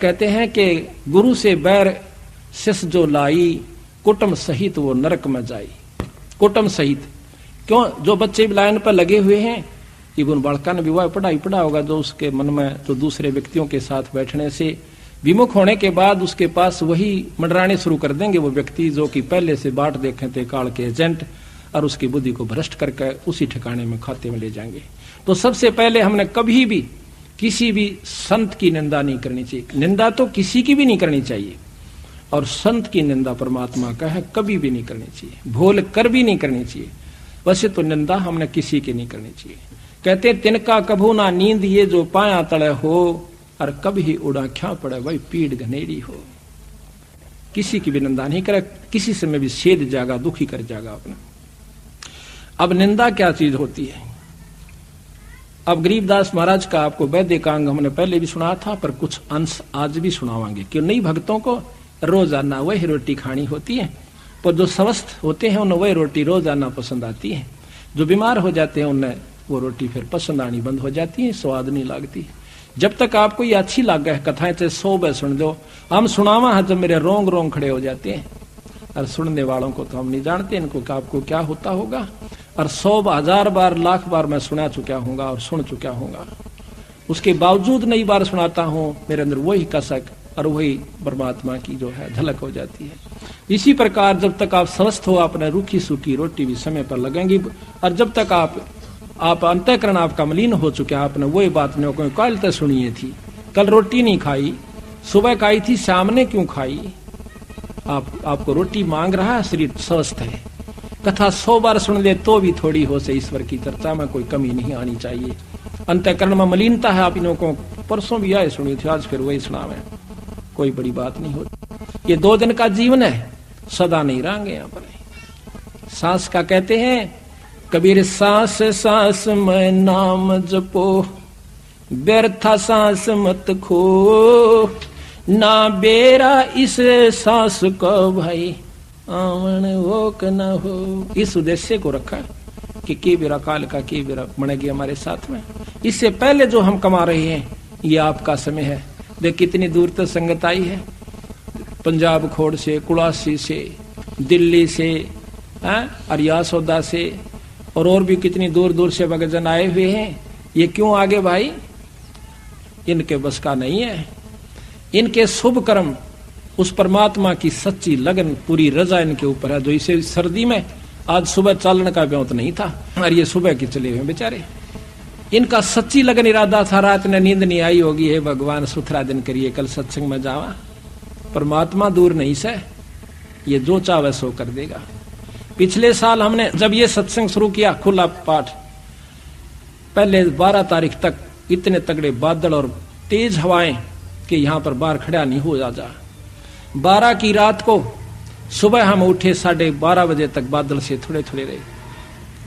कहते हैं कि गुरु से बैर शिष्य जो लाई, कुटुंब सहित वो नरक में जाई। कुटुंब सहित क्यों? जो बच्चे लाइन पर लगे हुए हैं, इवन बालका ने विवाह पढ़ा होगा, जो उसके मन में तो दूसरे व्यक्तियों के साथ बैठने से विमुख होने के बाद उसके पास वही मंडराने शुरू कर देंगे वो व्यक्ति जो कि पहले से बाट देखे थे काल के एजेंट, और उसकी बुद्धि को भ्रष्ट करके उसी ठिकाने में खाते में ले जाएंगे। तो सबसे पहले हमने कभी भी किसी भी संत की निंदा नहीं करनी चाहिए। निंदा तो किसी की भी नहीं करनी चाहिए, और संत की निंदा परमात्मा का है कभी भी नहीं करनी चाहिए, भूल कर भी नहीं करनी चाहिए। वैसे तो निंदा हमने किसी की नहीं करनी चाहिए। कहते तिनका कभू ना नींद ये जो पाया तले हो, और कभी उड़ा क्या पड़े भाई पीड़ घनेरी हो। किसी की भी निंदा नहीं करे, किसी से में भी छेद जागा, दुखी कर जागा अपना। अब निंदा क्या चीज होती है? अब गरीबदास महाराज का आपको वैदिकांग हमने पहले भी सुना था, पर कुछ अंश आज भी सुनावांगे। क्यों? नई भक्तों को रोजाना वही रोटी खानी होती है, पर जो स्वस्थ होते हैं उन्हें वही रोटी रोजाना पसंद आती है। जो बीमार हो जाते हैं उन्हें वो रोटी फिर पसंद आनी बंद हो जाती है, स्वाद नहीं लगती। जब तक आपको ये अच्छी लगे कथाएं, चाहे 100 बार सुन दो। हम सुनावा है जब मेरे रोंग रोंग खड़े हो जाते हैं, और सुनने वालों को तो हम नहीं जानते इनको कि आपको क्या होता होगा। और 100 1000 बार लाख बार मैं सुना चुका हूंगा और सुन चुका हूंगा, उसके बावजूद नई बार सुनाता हूं, मेरे अंदर वही कसक और वही परमात्मा की जो है झलक हो जाती है। इसी प्रकार जब तक आप स्वस्थ हो, आपने रूखी सूखी रोटी भी समय पर लगेंगी, और जब तक आप अंतःकरण आपका मलिन हो चुके, आपने वही बात नहीं को कल तक सुनिए थी, कल रोटी नहीं खाई, सुबह खाई थी, शाम ने क्यों खाई? आपको रोटी मांग रहा है, शरीर स्वस्थ है। कथा 100 बार सुन ले तो भी थोड़ी हो से ईश्वर की चर्चा में कोई कमी नहीं आनी चाहिए। अंतःकरण में मलिनता है, आप इन्हों को परसों भी आए सुनी थी, आज फिर वही सुनावे, कोई बड़ी बात नहीं होती। ये 2 दिन का जीवन है, सदा नहीं रहेंगे यहाँ पर। सांस का कहते हैं कबीर, सांस सांस में नाम जपो, व्यर्था सांस मत खो, ना बेरा इस सांस को भाई आवन वो क न हो। इस उद्देश्य को रखा कि के बेरा काल का के बेरा मणेगी हमारे साथ में। इससे पहले जो हम कमा रहे हैं ये आपका समय है। देख कितनी दूर तक संगत आई है, पंजाब खोड़ से, कुलासी से, दिल्ली से, अरियासौदा से, और भी कितनी दूर दूर से भक्तजन आए हुए हैं। ये क्यों आगे भाई? इनके बस का नहीं है। इनके शुभ कर्म, उस परमात्मा की सच्ची लगन, पूरी रजा इनके ऊपर है। जो इसे सर्दी में आज सुबह चालन का ब्योत नहीं था, और ये सुबह के चले हुए बेचारे। इनका सच्ची लगन इरादा था, रात ने नींद नहीं आई होगी, हे भगवान सुथरा दिन करिए, कल सत्संग में जावा। परमात्मा दूर नहीं से, ये जो चाहे सो कर देगा। पिछले साल हमने जब ये सत्संग शुरू किया, खुला पाठ, पहले 12 तारीख तक इतने तगड़े बादल और तेज हवाएं कि यहां पर बाहर खड़ा नहीं हो जा। 12 की रात को सुबह हम उठे 12:30 बजे तक बादल से थोड़े थोड़े रहे।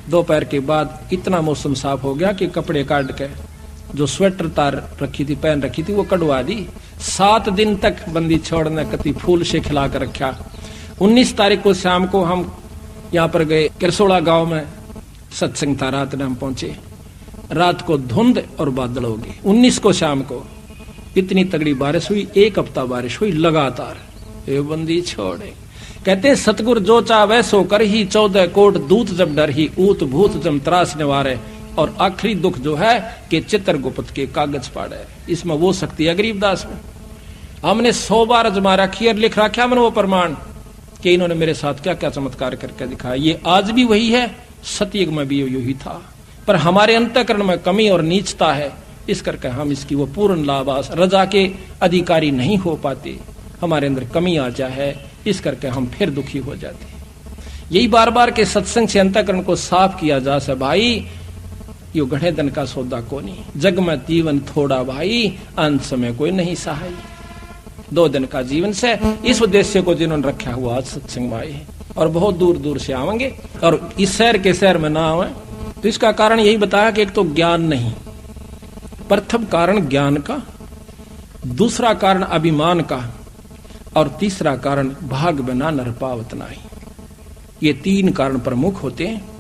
दोपहर के बाद इतना मौसम साफ हो गया कि कपड़े काट के जो स्वेटर तार रखी थी, पहन रखी थी, वो कटवा दी। 7 दिन तक बंदी छोड़ने कति फूल से खिला कर रखा। 19 तारीख को शाम को हम यहाँ पर गए, किरसोड़ा गांव में सत्संग था। रात में हम पहुंचे, रात को धुंध और बादल हो गए। 19 को शाम को इतनी तगड़ी बारिश हुई, 1 हफ्ता बारिश हुई लगातार। ये बंदी छोड़े, कहते सतगुर जो चावे सो कर ही, 14 कोट दूत जब डर ही, ऊत भूत जम त्रास निवारे, और आखिरी दुख जो है कि चित्रगुप्त के कागज पाड़े। इसमें वो शक्ति है गरीबदास में। हमने 100 बार अजमा रखी और लिख रखा मैंने वो प्रमाण कि इन्होंने मेरे साथ क्या क्या चमत्कार करके दिखाया। ये आज भी वही है, सतयुग में भी यही था, पर हमारे अंतःकरण में कमी और नीचता है, इस करके हम इसकी वो पूर्ण लाभ रजा के अधिकारी नहीं हो पाते। हमारे अंदर कमी आ जाए, इस करके हम फिर दुखी हो जाते हैं। यही बार बार के सत्संग से अंतःकरण को साफ किया जा सके। भाई यो गढ़े धन का सौदा को नहीं, जग में जीवन थोड़ा भाई, अंत समय कोई नहीं सहाय। 2 दिन का जीवन से इस उद्देश्य को जिन्होंने रखा हुआ आज सत्संग में आए, और बहुत दूर दूर से आवेंगे, और इस शहर के शहर में ना आवे तो इसका कारण यही बताया कि एक तो ज्ञान नहीं, प्रथम कारण ज्ञान का, दूसरा कारण अभिमान का, और तीसरा कारण भाग बना नर पावत नहीं। ये 3 कारण प्रमुख होते हैं।